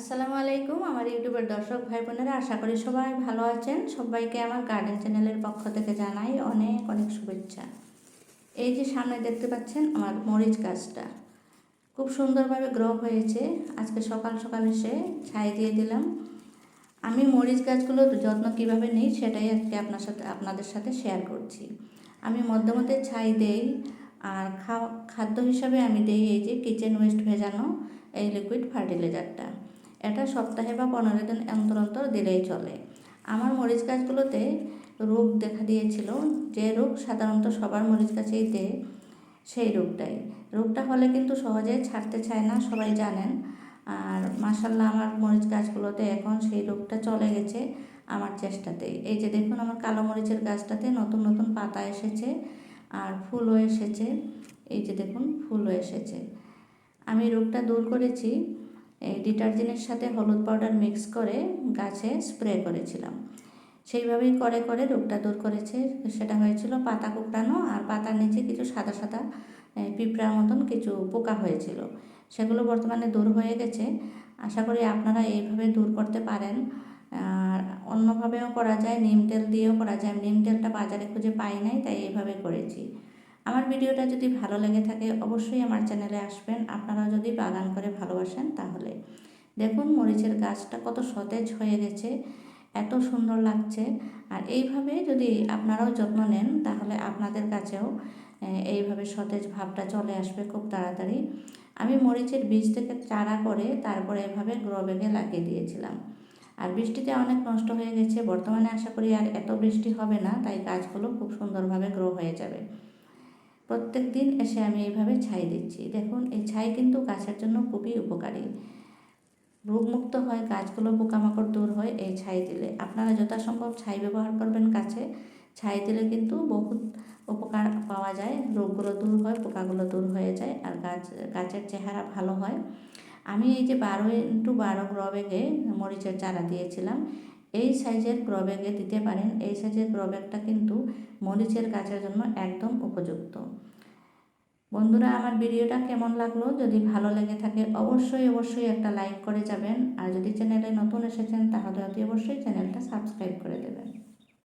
আসসালামু আলাইকুম আমার ইউটিউবের দর্শক ভাই বোনেরা, আশা করি সবাই ভালো আছেন। সবাইকে আমার গার্ডেন চ্যানেলের পক্ষ থেকে জানাই অনেক অনেক শুভেচ্ছা। এই যে সামনে দেখতে পাচ্ছেন আমার মরিচ গাছটা খুব সুন্দরভাবে গ্রো হয়েছে। আজকে সকাল সকাল এসে ছাই দিয়ে দিলাম। আমি মরিচ গাছগুলোর যত্ন কিভাবে নিই সেটাই আজকে আপনাদের সাথে শেয়ার করছি। আমি মধ্যে মধ্যে ছাই দেই, আর খাদ্য হিসাবে আমি দেই এই যে কিচেন ওয়েস্ট ভেজানো এই লিকুইড ফার্টিলাইজারটা। এটা সপ্তাহে বা 15 দিন অন্তর অন্তর দিলেই চলে। আমার মরিচ গাছগুলোতে রোগ দেখা দিয়েছিল, যে রোগ সাধারণত সবার মরিচ গাছেই দেয়, সেই রোগটা হলে কিন্তু সহজে ছাড়তে চায় না, সবাই জানেন। আর মাশাল্লাহ আমার মরিচ গাছগুলোতে এখন সেই রোগটা চলে গেছে আমার চেষ্টাতেই। এই যে দেখুন আমার কালো মরিচের গাছটাতে নতুন নতুন পাতা এসেছে আর ফুলও এসেছে। এই যে দেখুন ফুলও এসেছে। আমি রোগটা দূর করেছি এই ডিটারজেন্টের সাথে হলুদ পাউডার মিক্স করে গাছে স্প্রে করেছিলাম। সেইভাবেই করে করে রোগটা দূর করেছে। সেটা হয়েছিল পাতা কুকড়ানো, আর পাতার নিচে কিছু সাদা সাদা পিঁপড়ার মতন কিছু পোকা হয়েছিল, সেগুলো বর্তমানে দূর হয়ে গেছে। আশা করি আপনারা এইভাবে দূর করতে পারেন। আর অন্যভাবেও করা যায়, নিম তেল দিয়েও করা যায়। নিম তেলটা বাজারে খুঁজে পাই নাই, তাই এইভাবে করেছি। আমার ভিডিওটা যদি ভালো লেগে থাকে অবশ্যই আমার চ্যানেলে আসবেন। আপনারা যদি বাগান করে ভালোবাসেন তাহলে দেখুন মরিচের গাছটা কত সতেজ হয়ে গেছে, এত সুন্দর লাগছে। আর এইভাবে যদি আপনারাও যত্ন নেন তাহলে আপনাদের কাছেও এইভাবে সতেজ ভাবটা চলে আসবে খুব তাড়াতাড়ি। আমি মরিচের বীজ থেকে চারা করে তারপরে এভাবে গ্রো ব্যাগে লাগিয়ে দিয়েছিলাম। আর বৃষ্টিতে অনেক নষ্ট হয়ে গেছে। বর্তমানে আশা করি আর এত বৃষ্টি হবে না, তাই গাছগুলো খুব সুন্দরভাবে গ্রো হয়ে যাবে। প্রত্যেক দিন এসে আমি এইভাবে ছাই দিচ্ছি। দেখুন এই ছাই কিন্তু গাছের জন্য খুবই উপকারী। রোগমুক্ত হয় গাছগুলো, পোকামাকড় দূর হয় এই ছাই দিলে। আপনারা যথাসম্ভব ছাই ব্যবহার করবেন গাছে। ছাই দিলে কিন্তু বহুত উপকার পাওয়া যায়, রোগগুলো দূর হয়, পোকাগুলো দূর হয়ে যায়, আর গাছের চেহারা ভালো হয়। আমি এই যে 12x12 গ্রো ব্যাগে মরিচের চারা দিয়েছিলাম, এই সাইজের গ্রো ব্যাগে দিতে পারেন। এই সাইজের গ্রো ব্যাগটা কিন্তু মরিচের গাছের জন্য একদম উপযুক্ত। বন্ধুরা আমার ভিডিওটা কেমন লাগলো, যদি ভালো লেগে থাকে অবশ্যই অবশ্যই একটা লাইক করে যাবেন। আর যদি চ্যানেলে নতুন এসেছেন তাহলে অতি অবশ্যই চ্যানেলটা সাবস্ক্রাইব করে দেবেন।